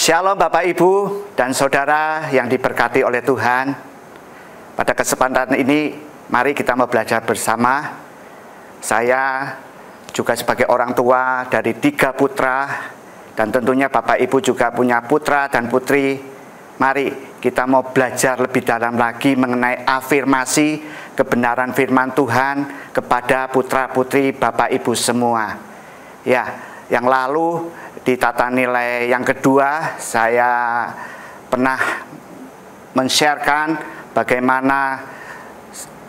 Shalom Bapak Ibu dan Saudara yang diberkati oleh Tuhan. Pada kesempatan ini mari kita mau belajar bersama. Saya juga sebagai orang tua dari 3 putra, dan tentunya Bapak Ibu juga punya putra dan putri. Mari kita mau belajar lebih dalam lagi mengenai afirmasi kebenaran firman Tuhan kepada putra putri Bapak Ibu semua. Ya, yang lalu di tata nilai yang kedua, saya pernah men-sharekan bagaimana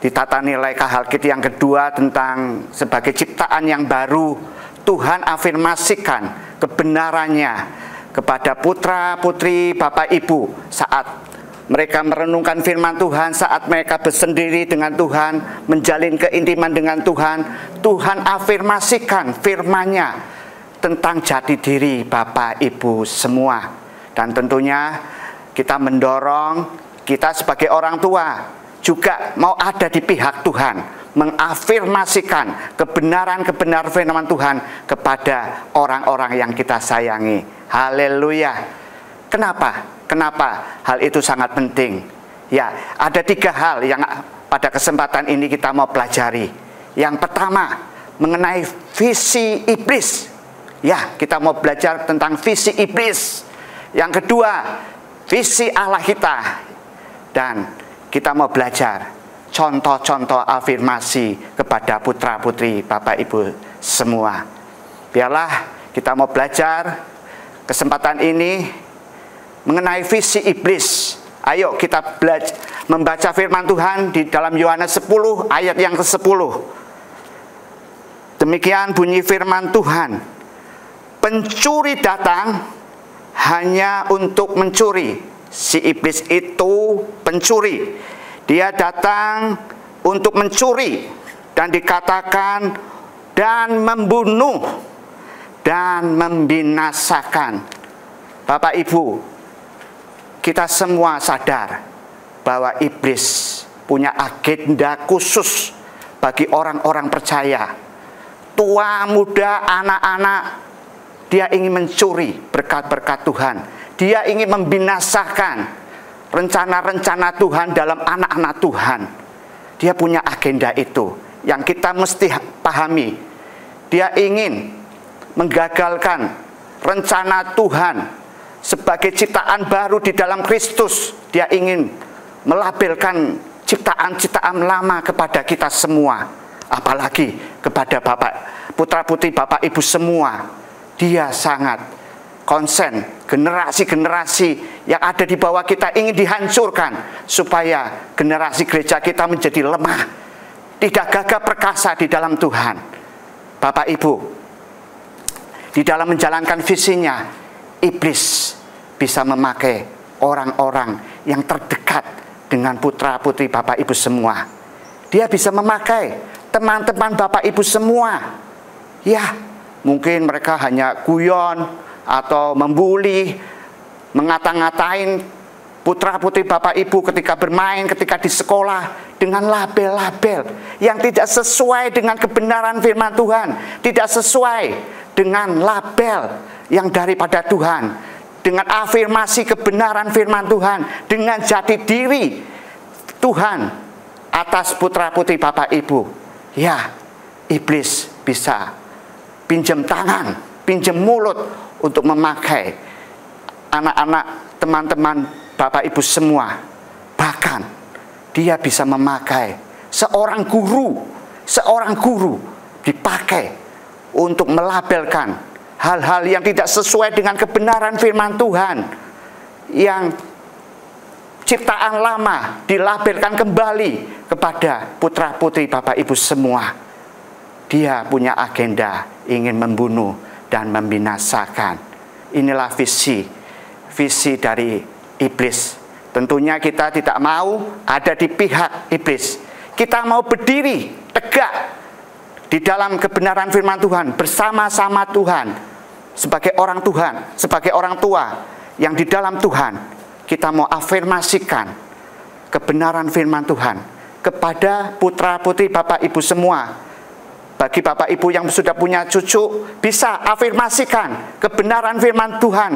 di tata nilai Kahalkit yang kedua tentang sebagai ciptaan yang baru, Tuhan afirmasikan kebenarannya kepada putra-putri Bapak Ibu saat mereka merenungkan firman Tuhan, saat mereka bersendiri dengan Tuhan, menjalin keintiman dengan Tuhan. Tuhan afirmasikan firman-Nya tentang jati diri Bapak Ibu semua. Dan tentunya kita mendorong, kita sebagai orang tua juga mau ada di pihak Tuhan, mengafirmasikan kebenaran-kebenaran firman Tuhan kepada orang-orang yang kita sayangi. Haleluya. Kenapa hal itu sangat penting? Ya, ada 3 hal yang pada kesempatan ini kita mau pelajari. Yang pertama, mengenai visi iblis. Ya, kita mau belajar tentang visi iblis. Yang kedua, visi Allah kita. Dan kita mau belajar contoh-contoh afirmasi kepada putra-putri Bapak Ibu semua. Biarlah kita mau belajar kesempatan ini mengenai visi iblis. Ayo kita belajar membaca firman Tuhan di dalam Yohanes 10 ayat yang ke-10. Demikian bunyi firman Tuhan. Pencuri datang hanya untuk mencuri. Si iblis itu pencuri. Dia datang untuk mencuri, dan dikatakan dan membunuh dan membinasakan. Bapak Ibu, kita semua sadar bahwa iblis punya agenda khusus bagi orang-orang percaya. Tua, muda, anak-anak, dia ingin mencuri berkat-berkat Tuhan. Dia ingin membinasakan rencana-rencana Tuhan dalam anak-anak Tuhan. Dia punya agenda itu yang kita mesti pahami. Dia ingin menggagalkan rencana Tuhan sebagai ciptaan baru di dalam Kristus. Dia ingin melabelkan ciptaan-ciptaan lama kepada kita semua, apalagi kepada Bapak, putra-putri Bapak Ibu semua. Dia sangat konsen generasi-generasi yang ada di bawah kita ingin dihancurkan supaya generasi gereja kita menjadi lemah, tidak gagah perkasa di dalam Tuhan. Bapak Ibu, di dalam menjalankan visinya, iblis bisa memakai orang-orang yang terdekat dengan putra-putri Bapak Ibu semua. Dia bisa memakai teman-teman Bapak Ibu semua. Ya, mungkin mereka hanya guyon atau membuli, ngata-ngatain putra-putri Bapak Ibu ketika bermain, ketika di sekolah, dengan label-label yang tidak sesuai dengan kebenaran firman Tuhan, tidak sesuai dengan label yang daripada Tuhan, dengan afirmasi kebenaran firman Tuhan, dengan jati diri Tuhan atas putra-putri Bapak Ibu. Ya, iblis bisa pinjam tangan, pinjam mulut untuk memakai anak-anak, teman-teman Bapak Ibu semua. Bahkan dia bisa memakai seorang guru dipakai untuk melabelkan hal-hal yang tidak sesuai dengan kebenaran firman Tuhan, yang ciptaan lama dilabelkan kembali kepada putra-putri Bapak Ibu semua. Dia punya agenda ingin membunuh dan membinasakan. Inilah visi dari iblis. Tentunya kita tidak mau ada di pihak iblis. Kita mau berdiri tegak di dalam kebenaran firman Tuhan bersama-sama Tuhan. Sebagai orang Tuhan, sebagai orang tua yang di dalam Tuhan, kita mau afirmasikan kebenaran firman Tuhan kepada putra-putri Bapak Ibu semua. Bagi Bapak Ibu yang sudah punya cucu, bisa afirmasikan kebenaran firman Tuhan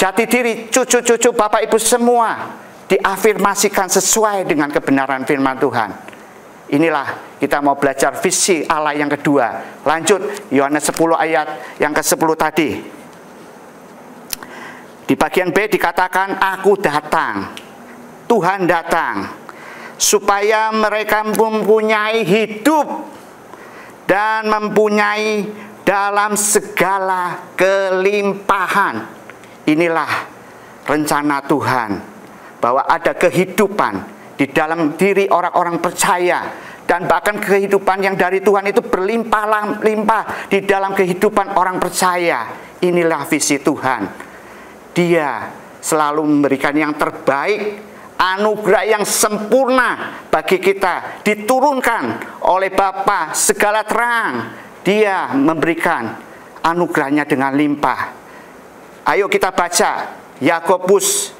jati diri cucu-cucu Bapak Ibu semua diafirmasikan sesuai dengan kebenaran firman Tuhan. Inilah kita mau belajar visi Allah yang kedua. Lanjut, Yohanes 10 ayat yang ke-10 tadi. Di bagian B dikatakan, aku datang, Tuhan datang, supaya mereka mempunyai hidup dan mempunyai dalam segala kelimpahan. Inilah rencana Tuhan, bahwa ada kehidupan di dalam diri orang-orang percaya, dan bahkan kehidupan yang dari Tuhan itu berlimpah-limpah di dalam kehidupan orang percaya. Inilah visi Tuhan. Dia selalu memberikan yang terbaik, anugerah yang sempurna bagi kita, diturunkan oleh Bapa segala terang. Dia memberikan anugerahnya dengan limpah. Ayo kita baca Yakobus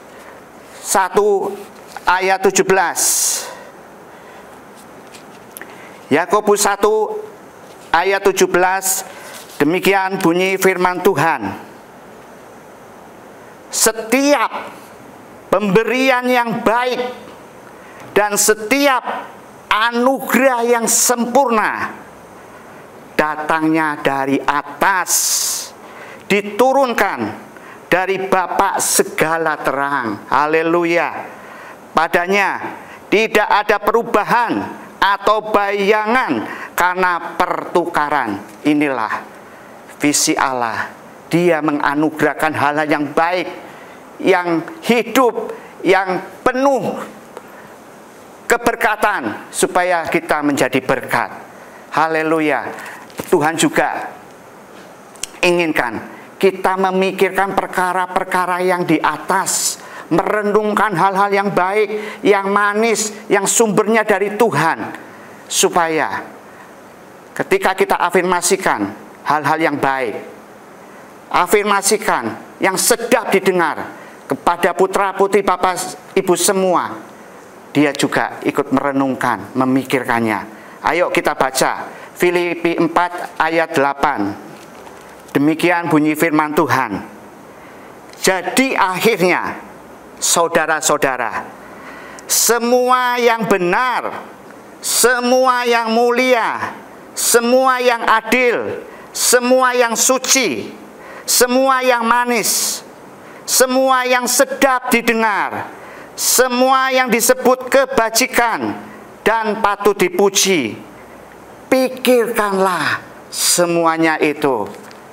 1 ayat 17. Yakobus 1 ayat 17, demikian bunyi firman Tuhan. Setiap pemberian yang baik dan setiap anugerah yang sempurna datangnya dari atas, diturunkan dari Bapa segala terang. Haleluya. Padanya tidak ada perubahan atau bayangan karena pertukaran. Inilah visi Allah. Dia menganugerahkan hal-hal yang baik, yang hidup, yang penuh keberkatan, supaya kita menjadi berkat. Haleluya. Tuhan juga inginkan kita memikirkan perkara-perkara yang di atas, merenungkan hal-hal yang baik, yang manis, yang sumbernya dari Tuhan, supaya ketika kita afirmasikan hal-hal yang baik, afirmasikan yang sedap didengar kepada putra-putri Bapak Ibu semua, dia juga ikut merenungkan, memikirkannya. Ayo kita baca Filipi 4 ayat 8. Demikian bunyi firman Tuhan. Jadi akhirnya, saudara-saudara, semua yang benar, semua yang mulia, semua yang adil, semua yang suci, semua yang manis, semua yang sedap didengar, semua yang disebut kebajikan dan patut dipuji, pikirkanlah semuanya itu.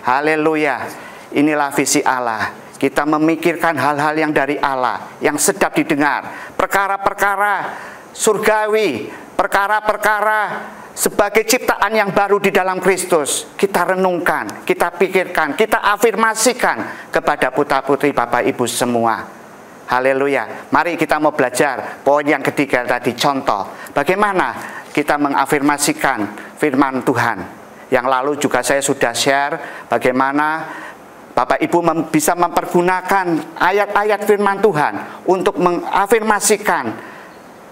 Haleluya. Inilah visi Allah. Kita memikirkan hal-hal yang dari Allah, yang sedap didengar, perkara-perkara surgawi, perkara-perkara sebagai ciptaan yang baru di dalam Kristus. Kita renungkan, kita pikirkan, kita afirmasikan kepada putra-putri Bapak Ibu semua. Haleluya. Mari kita mau belajar poin yang ketiga tadi, contoh bagaimana kita mengafirmasikan firman Tuhan. Yang lalu juga saya sudah share bagaimana Bapak Ibu bisa mempergunakan ayat-ayat firman Tuhan untuk mengafirmasikan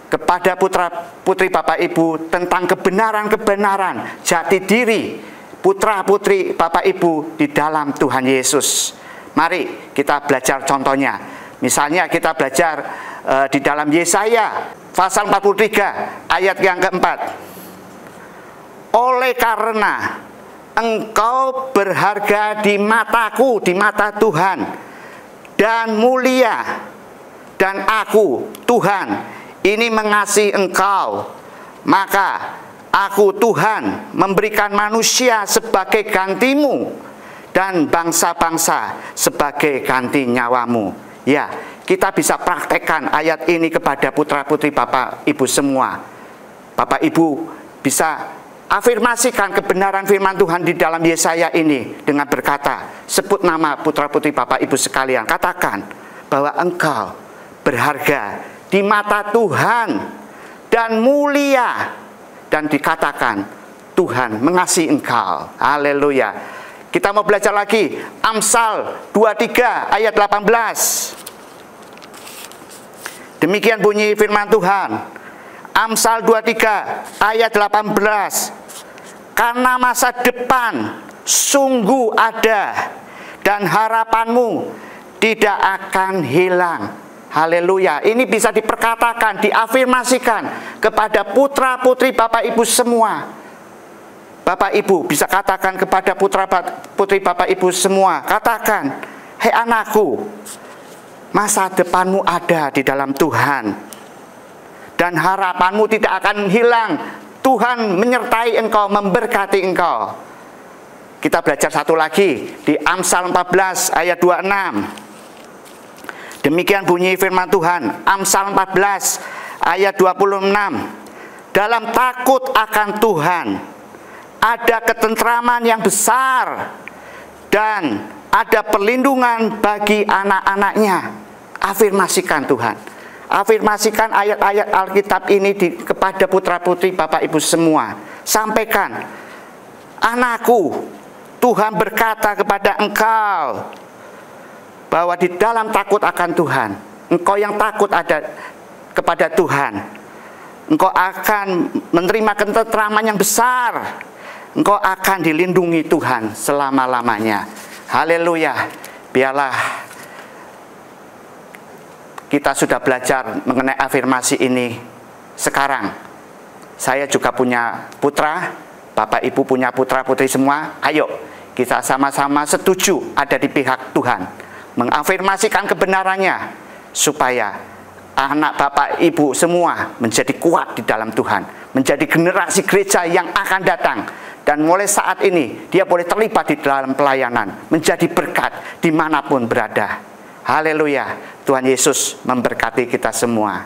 kepada putra-putri Bapak Ibu tentang kebenaran-kebenaran jati diri putra-putri Bapak Ibu di dalam Tuhan Yesus. Mari kita belajar contohnya. Misalnya kita belajar di dalam Yesaya pasal 43 ayat yang keempat. Oleh karena engkau berharga di mataku, di mata Tuhan, dan mulia, dan aku, Tuhan, ini mengasihi engkau, maka aku, Tuhan, memberikan manusia sebagai gantimu, dan bangsa-bangsa sebagai ganti nyawamu. Ya, kita bisa praktekkan ayat ini kepada putra-putri Bapak Ibu semua. Bapak Ibu bisa afirmasikan kebenaran firman Tuhan di dalam Yesaya ini dengan berkata, sebut nama putra-putri Bapak Ibu sekalian, katakan bahwa engkau berharga di mata Tuhan dan mulia, dan dikatakan Tuhan mengasihi engkau. Haleluya. Kita mau belajar lagi Amsal 23 ayat 18. Demikian bunyi firman Tuhan. Amsal 23 ayat 18. Karena masa depan sungguh ada, dan harapanmu tidak akan hilang. Haleluya. Ini bisa diperkatakan, diafirmasikan kepada putra-putri Bapak Ibu semua. Bapak Ibu bisa katakan kepada putra-putri Bapak Ibu semua. Katakan, hei anakku, masa depanmu ada di dalam Tuhan. Dan harapanmu tidak akan hilang. Tuhan menyertai engkau, memberkati engkau. Kita belajar satu lagi di Amsal 14 ayat 26. Demikian bunyi firman Tuhan, Amsal 14 ayat 26. Dalam takut akan Tuhan ada ketentraman yang besar dan ada perlindungan bagi anak-anaknya. Afirmasikan Tuhan. Afirmasikan ayat-ayat Alkitab ini kepada putra-putri Bapak Ibu semua. Sampaikan, anakku, Tuhan berkata kepada engkau bahwa di dalam takut akan Tuhan, engkau yang takut ada kepada Tuhan, engkau akan menerima ketentraman yang besar. Engkau akan dilindungi Tuhan selama-lamanya. Haleluya. Biarlah kita sudah belajar mengenai afirmasi ini. Sekarang saya juga punya putra, Bapak Ibu punya putra-putri semua. Ayo kita sama-sama setuju ada di pihak Tuhan, mengafirmasikan kebenarannya, supaya anak Bapak Ibu semua menjadi kuat di dalam Tuhan, menjadi generasi gereja yang akan datang. Dan mulai saat ini dia boleh terlibat di dalam pelayanan, menjadi berkat dimanapun berada. Haleluya. Tuhan Yesus memberkati kita semua.